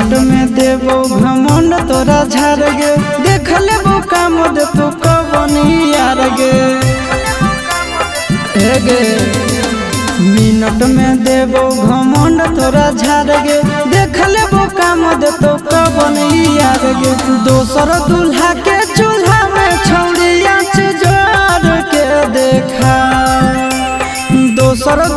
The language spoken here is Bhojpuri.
मिनट में देबो घमंड तोरा झाड़ गे, देख लेबो काम दे तू कबनी यार गे। हे गे मिनट में देबो घमंड तोरा झाड़ गे, देख लेबो काम दे तू कबनी यार गे। दोसर दूल्हा के चूल्हा में छौड़िया से जोड़ के देखा, दोसर